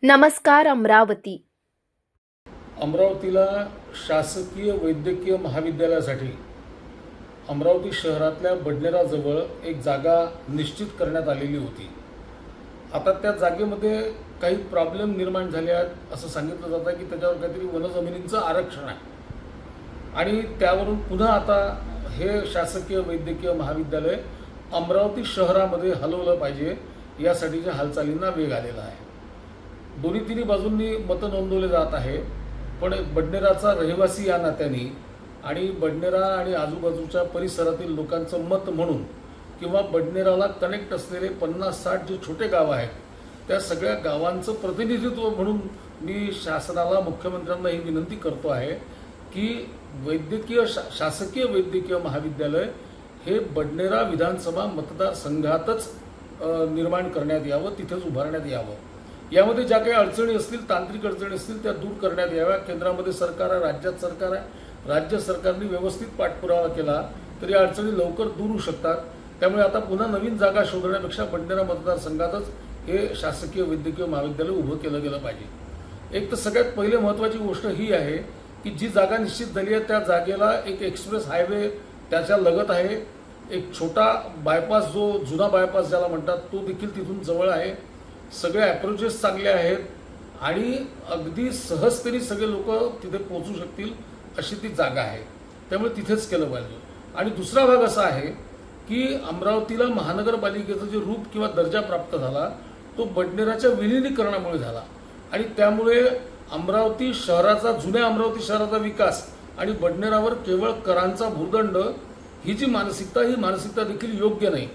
नमस्कार अमरावती. अमरावतीला शासकीय वैद्यकीय महाविद्यालयासाठी अमरावती शहरातल्या बडनेराजवळ एक जागा निश्चित करण्यात आलेली होती. आता त्या जागेमध्ये काही प्रॉब्लेम निर्माण झाले आहेत असं सांगितलं जातं की त्याच्यावर काहीतरी वनजमिनींचं आरक्षण आहे आणि त्यावरून पुन्हा आता हे शासकीय वैद्यकीय महाविद्यालय अमरावती शहरामध्ये हलवलं पाहिजे यासाठीच्या हालचालींना वेग आलेला आहे. दोन्ही तिन्ही बाजूंनी मतं नोंदवले जात आहे, पण बडनेराचा रहिवासी या नात्याने आणि बडनेरा आणि आजूबाजूच्या परिसरातील लोकांचं मत म्हणून किंवा बडनेराला कनेक्ट असलेले 50-60 जे छोटे गाव आहेत त्या सगळ्या गावांचं प्रतिनिधित्व म्हणून मी शासनाला, मुख्यमंत्र्यांना ही विनंती करतो आहे की शासकीय वैद्यकीय महाविद्यालय हे बडनेरा विधानसभा मतदारसंघातच निर्माण करण्यात यावं, तिथेच उभारण्यात यावं. यामध्ये ज्या काही अडचणी असतील, तांत्रिक अडचणी असतील त्या दूर करण्यात याव्या. केंद्रामध्ये सरकार आहे, राज्यात सरकार आहे, राज्य सरकारने व्यवस्थित पाठपुरावा केला तर या अडचणी लवकर दूर होऊ शकतात. त्यामुळे आता पुन्हा नवीन जागा शोधण्यापेक्षा बडनेरा मतदारसंघातच हे शासकीय वैद्यकीय महाविद्यालय उभं केलं गेलं पाहिजे. एक तर सगळ्यात पहिले महत्त्वाची गोष्ट ही आहे की जी जागा निश्चित झाली आहे त्या जागेला एक एक्सप्रेस हायवे त्याच्या लगत आहे. एक छोटा बायपास, जो जुना बायपास ज्याला म्हणतात, तो देखील तिथून जवळ आहे. सगळे अप्रोचेस चांगले आहेत आणि अगदी सहजतेने सगळे लोक तिथे पोहोचू शकतील अशी ती जागा आहे. त्यामुळे तिथेच केलं पाहिजे. आणि दुसरा भाग असा आहे की अमरावतीला महानगरपालिकेचं जे रूप किंवा दर्जा प्राप्त झाला तो बडनेराच्या विलिनीकरणामुळे झाला आणि त्यामुळे अमरावती शहराचा, जुन्या अमरावती शहराचा विकास आणि बडनेरावर केवळ करांचा भुर्दंड ही जी मानसिकता, ही मानसिकता देखील योग्य नाही.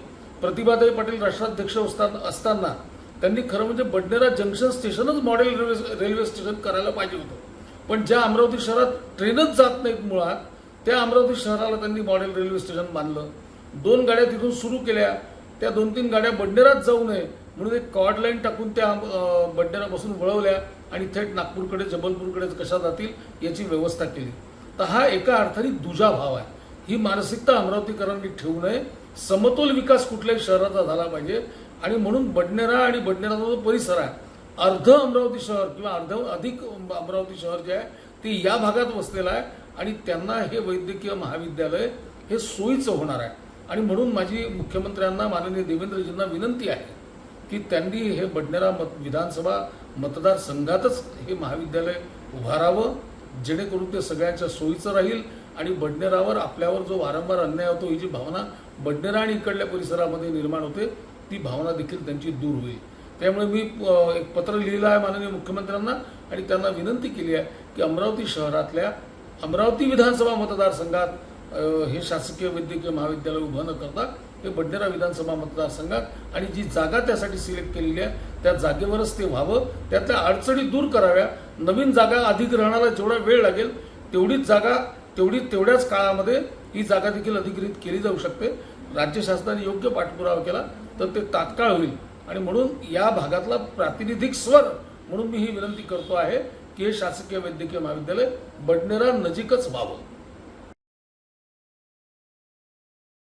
प्रतिभाताई पाटील राष्ट्राध्यक्ष असताना त्यांनी खरं म्हणजे बडनेरा जंक्शन स्टेशनच मॉडेल रेल्वे स्टेशन करायला पाहिजे होतं. पण ज्या अमरावती शहरात ट्रेनच जात नाहीत मुळात, त्या अमरावती शहराला त्यांनी मॉडेल रेल्वे स्टेशन बांधलं. 2 गाड्या तिथून सुरू केल्या, त्या 2-3 गाड्या बडनेरात जाऊ नये म्हणून एक कॉर्ड लाईन टाकून त्या बडनेरापासून वळवल्या आणि थेट नागपूरकडे, जबलपूरकडे कशा जातील याची व्यवस्था केली. तर हा एका अर्थाने दुजाभाव आहे. ही मानसिकता अमरावतीकरांनी ठेवू नये. समतोल विकास कुठल्याही शहराचा झाला पाहिजे आणि म्हणून बडनेरा आणि बडनेराचा जो परिसर आहे, अर्ध अमरावती शहर किंवा अधिक अमरावती शहर जे आहे ते या भागात वसलेलं आहे आणि त्यांना हे वैद्यकीय महाविद्यालय हे सोयीचं होणार आहे. आणि म्हणून माझी मुख्यमंत्र्यांना, माननीय देवेंद्रजींना विनंती आहे की त्यांनी हे बडनेरा विधानसभा मतदारसंघातच हे महाविद्यालय उभारावं, जेणेकरून ते सगळ्यांच्या सोयीचं राहील आणि बडनेरावर, आपल्यावर जो वारंवार अन्याय होतो, ही जी भावना बडनेरा आणि इकडल्या परिसरामध्ये निर्माण होते ती भावना देखील त्यांची दूर होईल. त्यामुळे मी एक पत्र लिहिलं आहे माननीय मुख्यमंत्र्यांना आणि त्यांना विनंती केली आहे की अमरावती शहरातल्या अमरावती विधानसभा मतदारसंघात हे शासकीय वैद्यकीय महाविद्यालय उभं न करता हे बडनेरा विधानसभा मतदारसंघात आणि जी जागा त्यासाठी सिलेक्ट केलेली आहे त्या जागेवरच ते व्हावं. त्यातल्या अडचणी दूर कराव्या. नवीन जागा अधिग्रहणाला जेवढा वेळ लागेल तेवढीच जागा तेवढ्याच काळामध्ये ही जागा देखील अधिग्रहित केली जाऊ शकते. राज्य शासनाने योग्य पाठपुरावा केला तर ते तात्काळ होईल आणि म्हणून या भागातला प्रातिनिधिक स्वर म्हणून मी ही विनंती करतो आहे की हे शासकीय वैद्यकीय महाविद्यालय बडनेरा नजीकच व्हावं.